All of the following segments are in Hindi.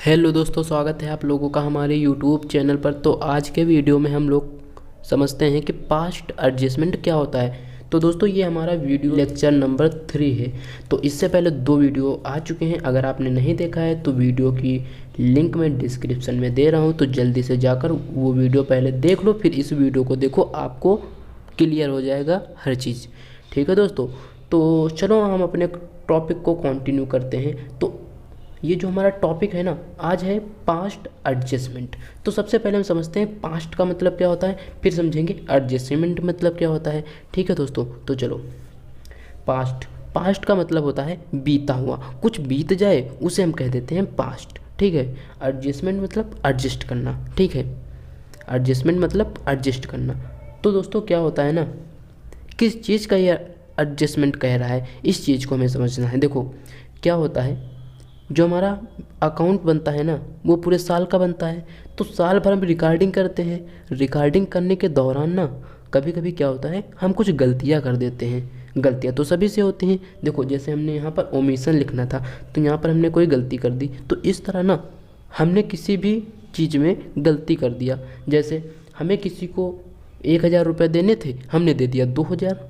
हेलो दोस्तों, स्वागत है आप लोगों का हमारे यूट्यूब चैनल पर। तो आज के वीडियो में हम लोग समझते हैं कि पास्ट एडजस्टमेंट क्या होता है। तो दोस्तों, ये हमारा वीडियो लेक्चर नंबर 3 है। तो इससे पहले 2 वीडियो आ चुके हैं। अगर आपने नहीं देखा है तो वीडियो की लिंक मैं डिस्क्रिप्शन में दे रहा हूँ, तो जल्दी से जाकर वो वीडियो पहले देख लो, फिर इस वीडियो को देखो, आपको क्लियर हो जाएगा हर चीज़। ठीक है दोस्तों, तो चलो हम अपने टॉपिक को कंटिन्यू करते हैं। तो ये जो हमारा टॉपिक है ना, आज है पास्ट एडजस्टमेंट। तो सबसे पहले हम समझते हैं पास्ट का मतलब क्या होता है, फिर समझेंगे एडजस्टमेंट मतलब क्या होता है। ठीक है दोस्तों, तो चलो। पास्ट पास्ट का मतलब होता है बीता हुआ, कुछ बीत जाए उसे हम कह देते हैं पास्ट। ठीक है। एडजस्टमेंट मतलब एडजस्ट करना। ठीक है। एडजस्टमेंट मतलब एडजस्ट करना। तो दोस्तों, क्या होता है ना, किस चीज़ का ये एडजस्टमेंट कह रहा है, इस चीज़ को हमें समझना है। देखो, क्या होता है, जो हमारा अकाउंट बनता है ना, वो पूरे साल का बनता है। तो साल भर हम रिकॉर्डिंग करते हैं। रिकॉर्डिंग करने के दौरान ना, कभी कभी क्या होता है, हम कुछ गलतियाँ कर देते हैं। गलतियाँ तो सभी से होती हैं। देखो, जैसे हमने यहाँ पर ओमिशन लिखना था, तो यहाँ पर हमने कोई गलती कर दी। तो इस तरह ना, हमने किसी भी चीज़ में गलती कर दिया। जैसे हमें किसी को 1,000 रुपये देने थे, हमने दे दिया 2,000।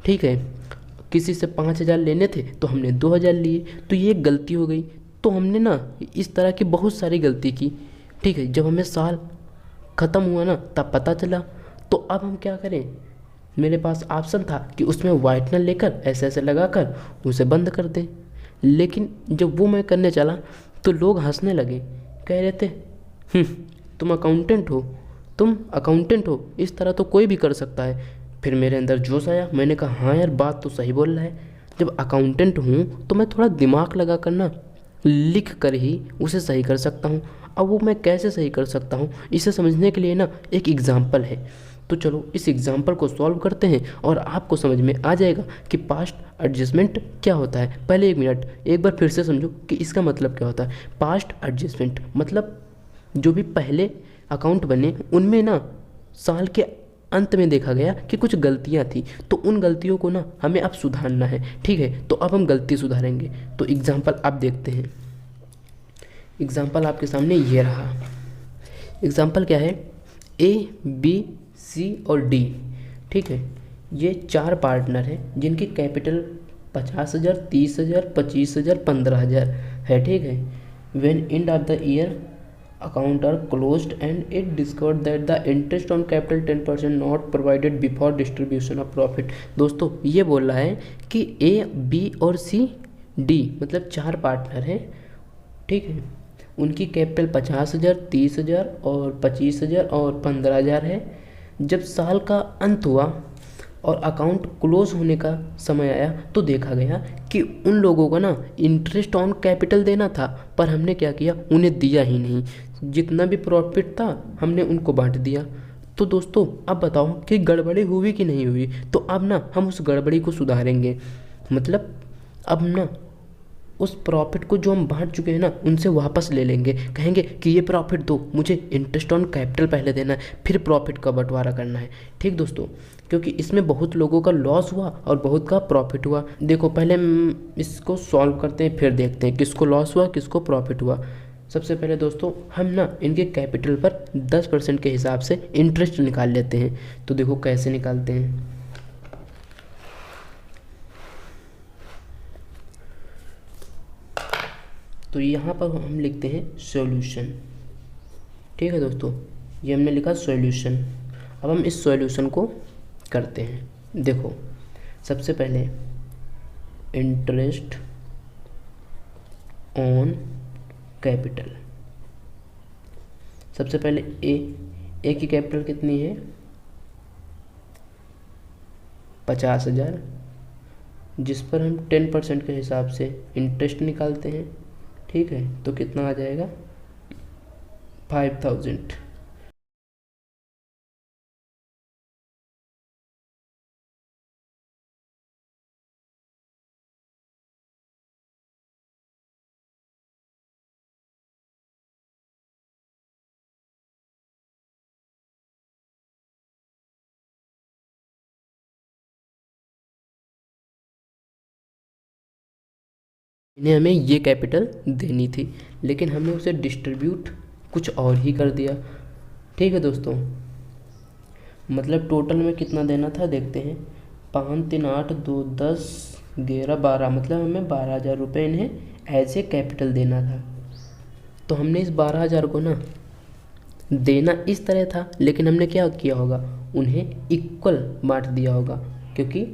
ठीक है। किसी से 5,000 लेने थे, तो हमने 2,000 लिए, तो ये एक गलती हो गई। तो हमने ना इस तरह की बहुत सारी गलती की। ठीक है। जब हमें साल ख़त्म हुआ ना, तब पता चला। तो अब हम क्या करें, मेरे पास ऑप्शन था कि उसमें वाइटनर लेकर ऐसे ऐसे लगा कर उसे बंद कर दें। लेकिन जब वो मैं करने चला, तो लोग हंसने लगे, कह रहे थे, "हम्म, तुम अकाउंटेंट हो, तुम अकाउंटेंट हो, इस तरह तो कोई भी कर सकता है।" फिर मेरे अंदर जोश आया, मैंने कहा हाँ यार, बात तो सही बोल रहा है। जब अकाउंटेंट हूँ तो मैं थोड़ा दिमाग लगा कर ना, लिख कर ही उसे सही कर सकता हूँ। अब वो मैं कैसे सही कर सकता हूँ, इसे समझने के लिए ना एक एग्ज़ाम्पल है। तो चलो इस एग्ज़ाम्पल को सॉल्व करते हैं और आपको समझ में आ जाएगा कि पास्ट एडजस्टमेंट क्या होता है। पहले 1 मिनट एक बार फिर से समझो कि इसका मतलब क्या होता है। पास्ट एडजस्टमेंट मतलब जो भी पहले अकाउंट बने, उनमें ना साल के अंत में देखा गया कि कुछ गलतियां थी, तो उन गलतियों को ना हमें अब सुधारना है। ठीक है। तो अब हम गलती सुधारेंगे। तो एग्ज़ाम्पल आप देखते हैं। एग्ज़ाम्पल आपके सामने ये रहा। एग्ज़ाम्पल क्या है, ए, बी, सी और डी। ठीक है। ये 4 पार्टनर हैं जिनकी कैपिटल 50,000, 30,000, 25,000, 15,000 है। ठीक है। When end of the year account are closed and it discovered that the interest on capital 10% not provided before distribution of profit। दोस्तों, ये बोल रहा है कि ए, बी और सी, डी मतलब 4 पार्टनर हैं। ठीक है। उनकी कैपिटल 50,000, 30,000 और 25,000 और 15,000 है। जब साल का अंत हुआ और अकाउंट क्लोज होने का समय आया, तो देखा गया कि उन लोगों को ना इंटरेस्ट ऑन कैपिटल देना था, पर हमने क्या किया, उन्हें दिया ही नहीं। जितना भी प्रॉफिट था हमने उनको बांट दिया। तो दोस्तों, अब बताओ कि गड़बड़ी हुई कि नहीं हुई। तो अब ना हम उस गड़बड़ी को सुधारेंगे। मतलब अब ना उस प्रॉफिट को जो हम बांट चुके हैं ना, उनसे वापस ले लेंगे। कहेंगे कि ये प्रॉफिट दो, मुझे इंटरेस्ट ऑन कैपिटल पहले देना है, फिर प्रॉफिट का बंटवारा करना है। ठीक दोस्तों, क्योंकि इसमें बहुत लोगों का लॉस हुआ और बहुत का प्रॉफिट हुआ। देखो, पहले हम इसको सॉल्व करते हैं, फिर देखते हैं किसको लॉस हुआ किसको प्रॉफिट हुआ। सबसे पहले दोस्तों, हम ना इनके कैपिटल पर 10% के हिसाब से इंटरेस्ट निकाल लेते हैं। तो देखो कैसे निकालते हैं। तो यहाँ पर हम लिखते हैं सॉल्यूशन। ठीक है दोस्तों, ये हमने लिखा सॉल्यूशन। अब हम इस सॉल्यूशन को करते हैं। देखो, सबसे पहले इंटरेस्ट ऑन कैपिटल। सबसे पहले ए की कैपिटल कितनी है, 50,000, जिस पर हम 10% के हिसाब से इंटरेस्ट निकालते हैं। ठीक है। तो कितना आ जाएगा, 5,000। इन्हें हमें ये कैपिटल देनी थी, लेकिन हमने उसे डिस्ट्रीब्यूट कुछ और ही कर दिया। ठीक है दोस्तों, मतलब टोटल में कितना देना था देखते हैं। 5 3 8 2 10 11 12, मतलब हमें 12,000 रुपये इन्हें एज ए कैपिटल देना था। तो हमने इस 12,000 को ना देना इस तरह था, लेकिन हमने क्या किया होगा, उन्हें इक्वल बांट दिया होगा, क्योंकि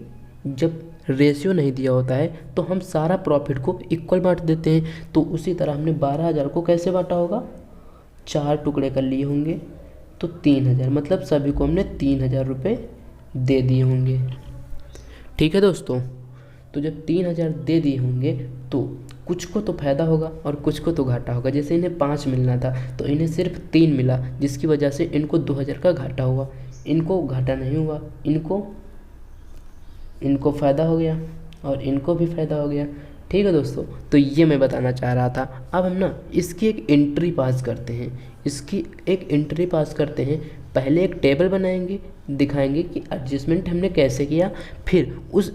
जब रेशियो नहीं दिया होता है तो हम सारा प्रॉफिट को इक्वल बांट देते हैं। तो उसी तरह हमने 12,000 को कैसे बांटा होगा, 4 टुकड़े कर लिए होंगे, तो 3,000, मतलब सभी को हमने 3,000 रुपये दे दिए होंगे। ठीक है दोस्तों, तो जब 3,000 दे दिए होंगे तो कुछ को तो फ़ायदा होगा और कुछ को तो घाटा होगा। जैसे इन्हें 5 मिलना था तो इन्हें सिर्फ 3 मिला, जिसकी वजह से इनको 2,000 का घाटा हुआ। इनको घाटा नहीं हुआ, इनको फ़ायदा हो गया और इनको भी फ़ायदा हो गया। ठीक है दोस्तों, तो ये मैं बताना चाह रहा था। अब हम ना इसकी एक एंट्री पास करते हैं। पहले एक टेबल बनाएंगे, दिखाएंगे कि एडजस्टमेंट हमने कैसे किया, फिर उस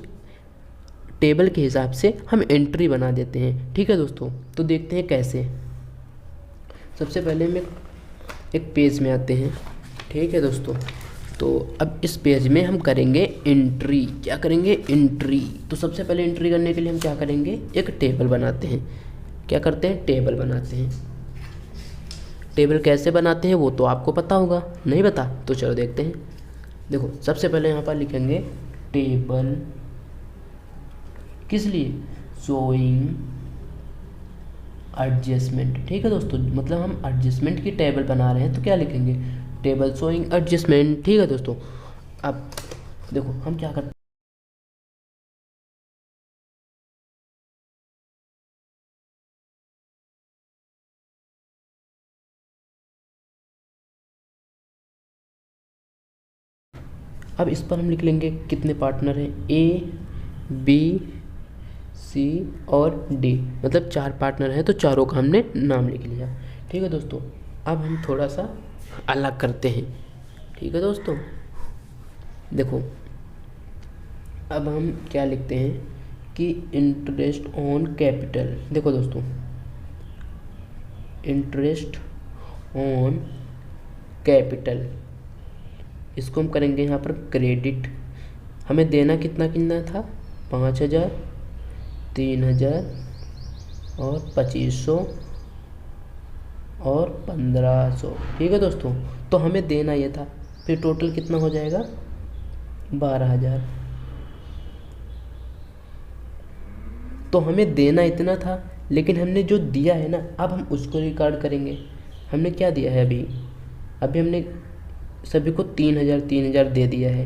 टेबल के हिसाब से हम एंट्री बना देते हैं। ठीक है दोस्तों, तो देखते हैं कैसे। सबसे पहले हम एक पेज में आते हैं। ठीक है दोस्तों, तो अब इस पेज में हम करेंगे एंट्री। क्या करेंगे, एंट्री। तो सबसे पहले एंट्री करने के लिए हम क्या करेंगे, एक टेबल बनाते हैं। क्या करते हैं, टेबल बनाते हैं। टेबल कैसे बनाते हैं वो तो आपको पता होगा, नहीं पता तो चलो देखते हैं। देखो, सबसे पहले यहाँ पर लिखेंगे टेबल, किस लिए, शोइंग एडजस्टमेंट। ठीक है दोस्तों, मतलब हम एडजस्टमेंट की टेबल बना रहे हैं तो क्या लिखेंगे, टेबल शोइंग एडजस्टमेंट। ठीक है दोस्तों, अब देखो हम क्या करते हैं, अब इस पर हम लिख लेंगे कितने पार्टनर हैं, ए बी सी और डी, मतलब 4 पार्टनर हैं, तो चारों का हमने नाम लिख लिया। ठीक है दोस्तों, अब हम थोड़ा सा अलग करते हैं। ठीक है दोस्तों, देखो अब हम क्या लिखते हैं कि इंटरेस्ट ऑन कैपिटल। देखो दोस्तों, इंटरेस्ट ऑन कैपिटल, इसको हम करेंगे यहाँ पर क्रेडिट। हमें देना कितना कितना था, 5,000, 3,000 और 2,500 और 1,500। ठीक है दोस्तों, तो हमें देना ये था, फिर टोटल कितना हो जाएगा, 12,000। तो हमें देना इतना था, लेकिन हमने जो दिया है ना, अब हम उसको रिकॉर्ड करेंगे। हमने क्या दिया है अभी हमने सभी को 3,000 दे दिया है।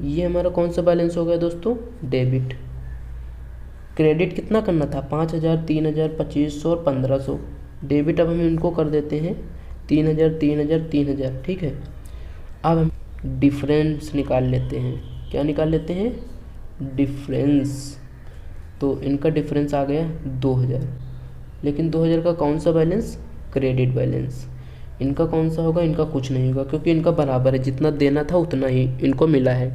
ये हमारा कौन सा बैलेंस हो गया दोस्तों, डेबिट। क्रेडिट कितना करना था, 5,000, 3,000, 2,500 और 1,500। डेबिट अब हम इनको कर देते हैं 3,000, 3,000, 3,000। ठीक है, अब हम डिफरेंस निकाल लेते हैं। क्या निकाल लेते हैं, डिफरेंस। तो इनका डिफरेंस आ गया 2,000, लेकिन 2,000 का कौन सा बैलेंस, क्रेडिट बैलेंस। इनका कौन सा होगा, इनका कुछ नहीं होगा, क्योंकि इनका बराबर है, जितना देना था उतना ही इनको मिला है।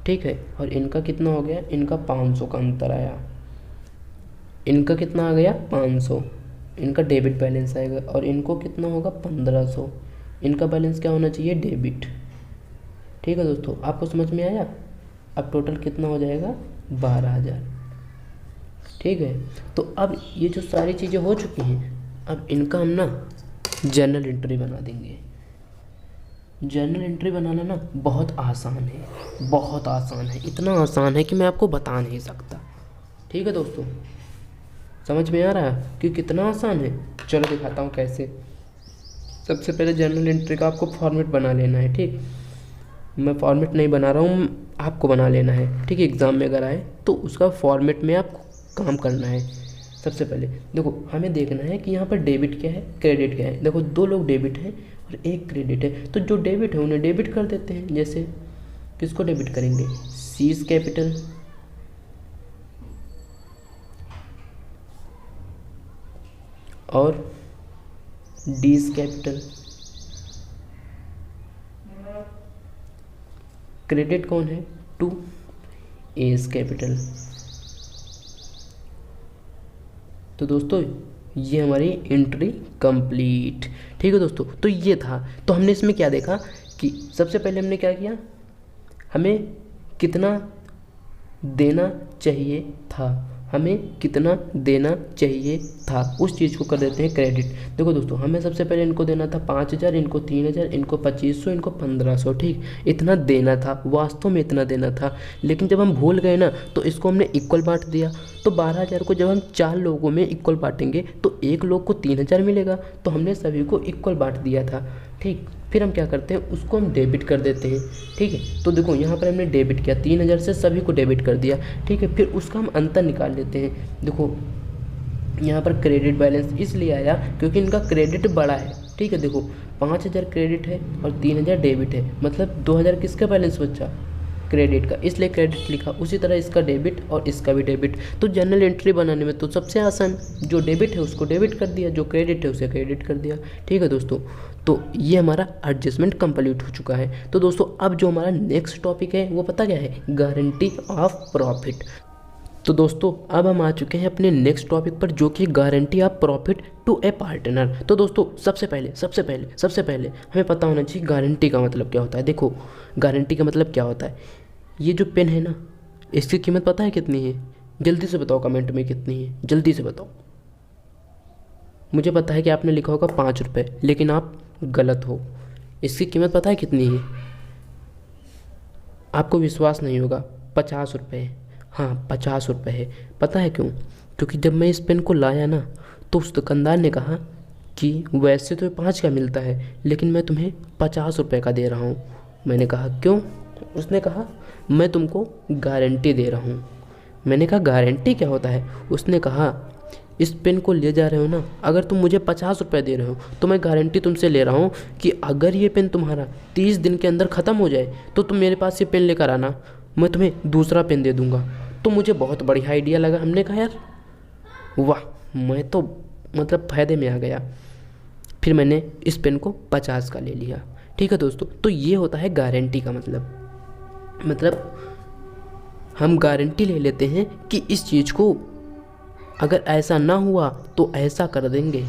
ठीक है, और इनका कितना हो गया, इनका 500 का अंतर आया। इनका कितना आ गया, 500, इनका डेबिट बैलेंस आएगा, और इनको कितना होगा, 1,500। इनका बैलेंस क्या होना चाहिए, डेबिट। ठीक है दोस्तों, आपको समझ में आया। अब टोटल कितना हो जाएगा, 12,000। ठीक है, तो अब ये जो सारी चीज़ें हो चुकी हैं, अब इनका हम ना जर्नल एंट्री बना देंगे। जर्नल एंट्री बनाना ना बहुत आसान है, बहुत आसान है, इतना आसान है कि मैं आपको बता नहीं सकता। ठीक है दोस्तों, समझ में आ रहा है कि कितना आसान है। चलो दिखाता हूँ कैसे। सबसे पहले जर्नल एंट्री का आपको फॉर्मेट बना लेना है। ठीक, मैं फॉर्मेट नहीं बना रहा हूँ, आपको बना लेना है। ठीक है, एग्ज़ाम में अगर आए तो उसका फॉर्मेट में आपको काम करना है। सबसे पहले देखो, हमें देखना है कि यहाँ पर डेबिट क्या है, क्रेडिट क्या है। देखो, 2 लोग डेबिट हैं और 1 क्रेडिट है, तो जो डेबिट है उन्हें डेबिट कर देते हैं। जैसे किसको डेबिट करेंगे, सीज कैपिटल, और डीज कैपिटल। क्रेडिट कौन है, टू एस कैपिटल। तो दोस्तों ये हमारी एंट्री कंप्लीट। ठीक है दोस्तों, तो ये था। तो हमने इसमें क्या देखा कि सबसे पहले हमने क्या किया, हमें कितना देना चाहिए था, हमें कितना देना चाहिए था, उस चीज़ को कर देते हैं क्रेडिट। देखो दोस्तों, हमें सबसे पहले इनको देना था 5,000, इनको 3,000, इनको 2,500, इनको 1,500। ठीक, इतना देना था, वास्तव में इतना देना था। लेकिन जब हम भूल गए ना, तो इसको हमने इक्वल बांट दिया। तो 12,000 को जब हम 4 लोगों में इक्वल बांटेंगे तो एक लोग को 3,000 मिलेगा। तो हमने सभी को इक्वल बांट दिया था। ठीक, फिर हम क्या करते हैं, उसको हम डेबिट कर देते हैं। ठीक है, तो देखो यहाँ पर हमने डेबिट किया, 3,000 से सभी को डेबिट कर दिया। ठीक है, फिर उसका हम अंतर निकाल लेते हैं। देखो यहाँ पर क्रेडिट बैलेंस इसलिए आया क्योंकि इनका क्रेडिट बड़ा है। ठीक है, देखो 5,000 क्रेडिट है और 3,000 डेबिट है, मतलब 2,000 किसका बैलेंस बचा, क्रेडिट का, इसलिए क्रेडिट लिखा। उसी तरह इसका डेबिट और इसका भी डेबिट। तो जनरल एंट्री बनाने में तो सबसे आसान, जो डेबिट है उसको डेबिट कर दिया, जो क्रेडिट है उसे क्रेडिट कर दिया। ठीक है दोस्तों, तो ये हमारा एडजस्टमेंट कंप्लीट हो चुका है। तो दोस्तों अब जो हमारा नेक्स्ट टॉपिक है वो पता क्या है, गारंटी ऑफ प्रॉफिट। तो दोस्तों अब हम आ चुके हैं अपने नेक्स्ट टॉपिक पर, जो कि guarantee of profit to a partner. तो दोस्तों सबसे पहले हमें पता होना चाहिए गारंटी का मतलब क्या होता है। देखो गारंटी का मतलब क्या होता है, ये जो पेन है ना, इसकी कीमत पता है कितनी है, जल्दी से बताओ कमेंट में कितनी है, जल्दी से बताओ। मुझे पता है कि आपने लिखा होगा 5 रुपये, लेकिन आप गलत हो। इसकी कीमत पता है कितनी है, आपको विश्वास नहीं होगा, 50 रुपये। हाँ 50 रुपये है। पता है क्यों, क्योंकि जब मैं इस पेन को लाया ना, तो उस दुकानदार ने कहा कि वैसे तो 5 का मिलता है, लेकिन मैं तुम्हें 50 रुपये का दे रहा हूँ। मैंने कहा क्यों, उसने कहा मैं तुमको गारंटी दे रहा हूँ। मैंने कहा गारंटी क्या होता है, उसने कहा इस पेन को ले जा रहे हो ना, अगर तुम मुझे 50 रुपये दे रहे हो तो मैं गारंटी तुमसे ले रहा हूँ कि अगर ये पेन तुम्हारा 30 दिन के अंदर ख़त्म हो जाए तो तुम मेरे पास ये पेन लेकर आना, मैं तुम्हें दूसरा पेन दे दूँगा। तो मुझे बहुत बढ़िया आइडिया लगा। हमने कहा यार वाह, मैं तो मतलब फ़ायदे में आ गया। फिर मैंने इस पेन को 50 का ले लिया। ठीक है दोस्तों, तो ये होता है गारंटी का मतलब हम गारंटी ले लेते हैं कि इस चीज़ को अगर ऐसा ना हुआ तो ऐसा कर देंगे।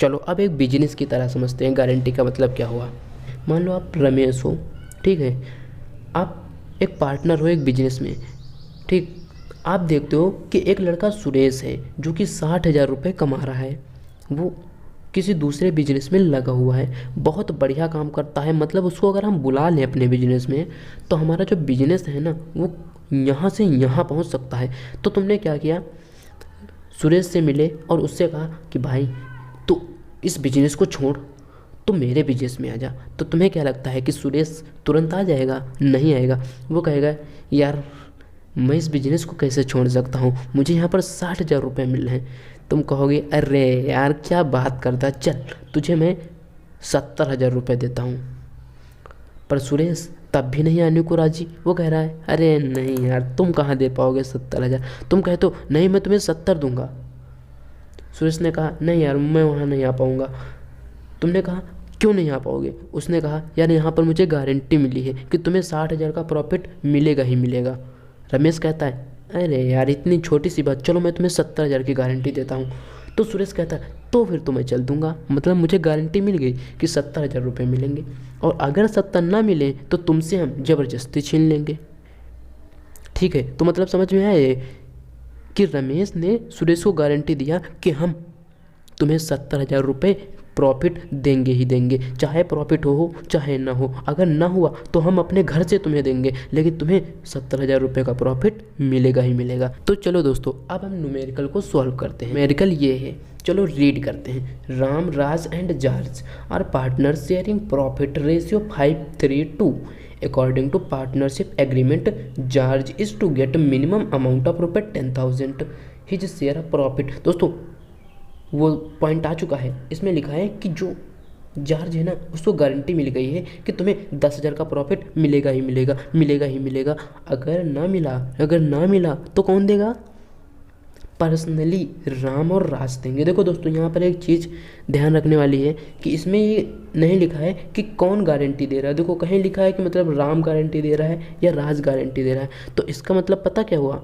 चलो अब एक बिजनेस की तरह समझते हैं गारंटी का मतलब क्या हुआ। मान लो आप रमेश हो, ठीक है, आप एक पार्टनर हो एक बिजनेस में। ठीक, आप देखते हो कि एक लड़का सुरेश है जो कि 60,000 रुपये कमा रहा है, वो किसी दूसरे बिजनेस में लगा हुआ है, बहुत बढ़िया काम करता है। मतलब उसको अगर हम बुला लें अपने बिजनेस में तो हमारा जो बिजनेस है ना वो यहाँ से यहाँ पहुँच सकता है। तो तुमने क्या किया, सुरेश से मिले और उससे कहा कि भाई तू इस बिजनेस को छोड़, तो मेरे बिजनेस में आ जा। तो तुम्हें क्या लगता है कि सुरेश तुरंत आ जाएगा? नहीं आएगा। वो कहेगा यार मैं इस बिजनेस को कैसे छोड़ सकता हूँ, मुझे यहाँ पर 60,000 रुपये मिल रहे हैं। तुम कहोगे अरे यार क्या बात करता, चल तुझे मैं 70,000 रुपये देता हूँ। पर सुरेश तब भी नहीं आने को राजी। वो कह रहा है अरे नहीं यार तुम कहाँ दे पाओगे 70,000। तुम कहे तो नहीं मैं तुम्हें 70 दूंगा। सुरेश ने कहा नहीं यार मैं वहाँ नहीं आ पाऊँगा। तुमने कहा क्यों नहीं आ पाओगे? उसने कहा यार यहाँ पर मुझे गारंटी मिली है कि तुम्हें 60,000 का प्रॉफिट मिलेगा ही मिलेगा। रमेश कहता है अरे यार इतनी छोटी सी बात, चलो मैं तुम्हें 70,000 की गारंटी देता हूँ। तो सुरेश कहता है तो फिर तो मैं चल दूंगा, मतलब मुझे गारंटी मिल गई कि 70,000 रुपये मिलेंगे, और अगर 70 ना मिले तो तुमसे हम ज़बरदस्ती छीन लेंगे। ठीक है, तो मतलब समझ में आया ये कि रमेश ने सुरेश को गारंटी दिया कि हम तुम्हें 70,000 रुपये प्रॉफिट देंगे ही देंगे, चाहे प्रॉफिट हो चाहे ना हो। अगर ना हुआ तो हम अपने घर से तुम्हें देंगे, लेकिन तुम्हें 70,000 रुपये का प्रॉफिट मिलेगा ही मिलेगा। तो चलो दोस्तों अब हम न्यूमेरिकल को सॉल्व करते हैं। न्यूमेरिकल ये है, चलो रीड करते हैं। Ram, Raj and George are partner sharing profit ratio 5:3:2। According to partnership agreement, George is to get minimum amount of रुपये 10,000 his share of profit। दोस्तों वो पॉइंट आ चुका है, इसमें लिखा है कि जो जॉर्ज है ना उसको गारंटी मिल गई है कि तुम्हें 10,000 का प्रॉफिट मिलेगा ही मिलेगा, मिलेगा ही मिलेगा। अगर ना मिला तो कौन देगा? पर्सनली राम और राज देंगे। देखो दोस्तों, यहाँ पर एक चीज़ ध्यान रखने वाली है कि इसमें ये नहीं लिखा है कि कौन गारंटी दे रहा है। देखो कहीं लिखा है कि मतलब राम गारंटी दे रहा है या राज गारंटी दे रहा है, तो इसका मतलब पता क्या हुआ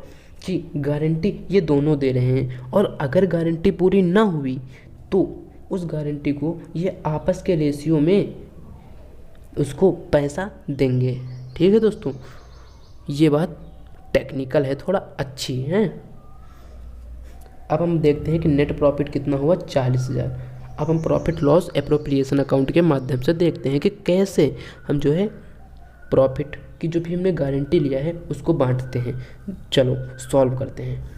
कि गारंटी ये दोनों दे रहे हैं। और अगर गारंटी पूरी ना हुई तो उस गारंटी को ये आपस के रेशियो में उसको पैसा देंगे। ठीक है दोस्तों, ये बात टेक्निकल है, थोड़ा अच्छी है। अब हम देखते हैं कि नेट प्रॉफिट कितना हुआ, 40,000। अब हम प्रॉफिट लॉस एप्रोप्रिएशन अकाउंट के माध्यम से देखते हैं कि कैसे हम जो है प्रॉफिट की जो भी हमने गारंटी लिया है उसको बांटते हैं। चलो सॉल्व करते हैं।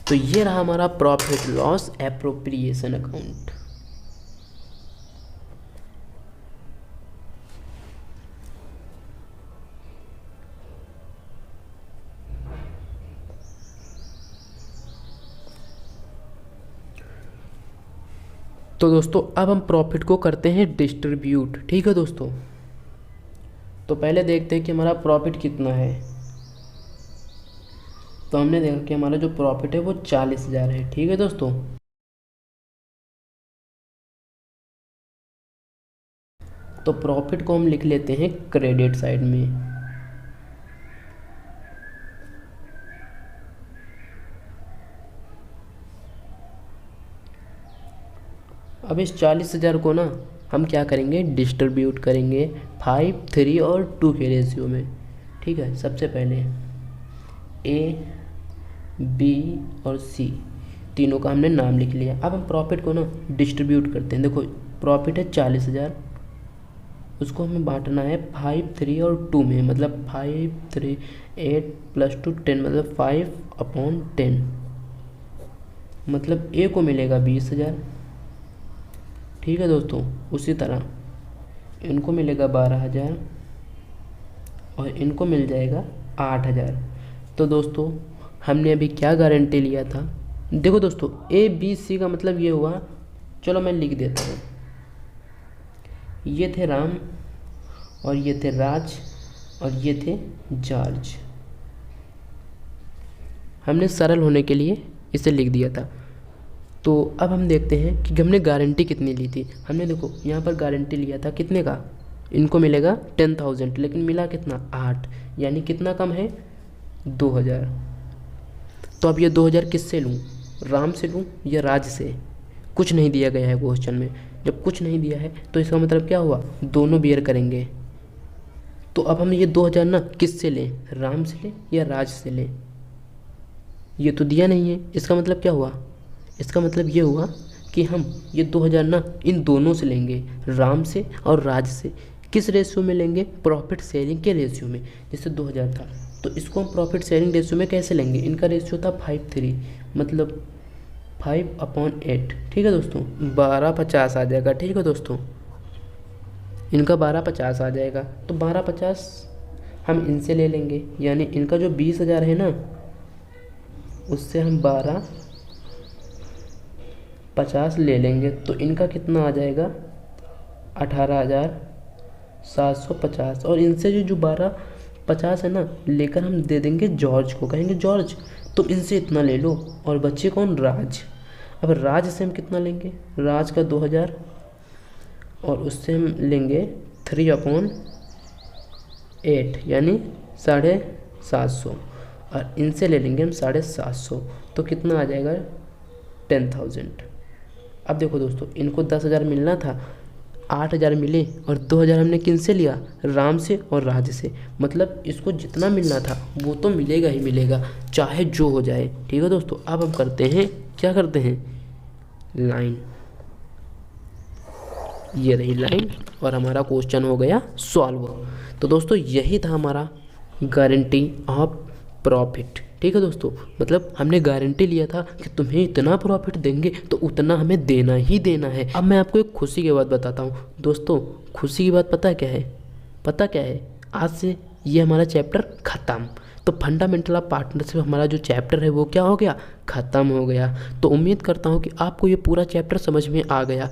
तो ये रहा हमारा प्रॉफिट लॉस एप्रोप्रिएशन अकाउंट। तो दोस्तों अब हम प्रॉफिट को करते हैं डिस्ट्रीब्यूट। ठीक है दोस्तों, तो पहले देखते हैं कि हमारा प्रॉफिट कितना है। तो हमने देखा कि हमारा जो प्रॉफिट है वो 40,000 है। ठीक है दोस्तों, तो प्रॉफिट को हम लिख लेते हैं क्रेडिट साइड में। अब इस 40,000 को ना हम क्या करेंगे, डिस्ट्रीब्यूट करेंगे 5, 3 और 2 के रेशियो में। ठीक है, सबसे पहले ए, बी और सी तीनों का हमने नाम लिख लिया। अब हम प्रॉफिट को ना डिस्ट्रीब्यूट करते हैं। देखो प्रॉफिट है 40,000, उसको हमें बांटना है 5, 3 और 2 में। मतलब 5, 3, 8 + 2 10, मतलब 5/10। मतलब ए को मिलेगा 20,000। ठीक है दोस्तों, उसी तरह इनको मिलेगा 12,000 और इनको मिल जाएगा 8,000। तो दोस्तों हमने अभी क्या गारंटी लिया था, देखो दोस्तों ए बी सी का मतलब ये हुआ, चलो मैं लिख देता हूँ। ये थे राम और ये थे राज और ये थे जॉर्ज। हमने सरल होने के लिए इसे लिख दिया था। तो अब हम देखते हैं कि हमने गारंटी कितनी ली थी। हमने देखो यहाँ पर गारंटी लिया था कितने का, इनको मिलेगा 10,000, लेकिन मिला कितना 8, यानी कितना कम है 2,000। तो अब ये 2,000 किससे लूँ, राम से लूँ या राज से? कुछ नहीं दिया गया है क्वेश्चन में। जब कुछ नहीं दिया है तो इसका मतलब क्या हुआ, दोनों बेयर करेंगे। तो अब हम ये 2,000 ना किससे लें, राम से लें या राज से लें? ये तो दिया नहीं है, इसका मतलब क्या हुआ, इसका मतलब ये हुआ कि हम ये 2,000 ना इन दोनों से लेंगे, राम से और राज से। किस रेशियो में लेंगे, प्रॉफिट शेयरिंग के रेशियो में। जैसे 2,000 था तो इसको हम प्रॉफिट शेयरिंग रेशियो में कैसे लेंगे, इनका रेशियो था 5:3, मतलब 5/8। ठीक है दोस्तों, 12/50 आ जाएगा। ठीक है दोस्तों, इनका 12/50 आ जाएगा। तो 12/50 हम इनसे ले लेंगे, यानी इनका जो 20,000 है ना, उससे हम 12/50 ले लेंगे। तो इनका कितना आ जाएगा 18,750। और इनसे जो 12/50 है ना, लेकर हम दे देंगे जॉर्ज को, कहेंगे जॉर्ज तुम इनसे इतना ले लो। और बच्चे कौन, राज। अब राज से हम कितना लेंगे, राज का 2,000 और उससे हम लेंगे 3/8 यानी 750, और इनसे ले लेंगे हम 750। तो कितना आ जाएगा 10,000। अब देखो दोस्तों, इनको 10,000 मिलना था, 8,000 मिले और 2,000 हमने किन से लिया, राम से और राज से। मतलब इसको जितना मिलना था वो तो मिलेगा ही मिलेगा, चाहे जो हो जाए। ठीक है दोस्तों, अब हम करते हैं, क्या करते हैं, लाइन। ये रही लाइन और हमारा क्वेश्चन हो गया सॉल्व। तो दोस्तों यही था हमारा गारंटी ऑफ प्रॉफिट। ठीक है दोस्तों, मतलब हमने गारंटी लिया था कि तुम्हें इतना प्रॉफिट देंगे तो उतना हमें देना ही देना है। अब मैं आपको एक खुशी की बात बताता हूँ दोस्तों। खुशी की बात पता क्या है, पता क्या है, आज से ये हमारा चैप्टर ख़त्म। तो फंडामेंटल ऑफ पार्टनरशिप हमारा जो चैप्टर है वो क्या हो गया, ख़त्म हो गया। तो उम्मीद करता हूँ कि आपको ये पूरा चैप्टर समझ में आ गया।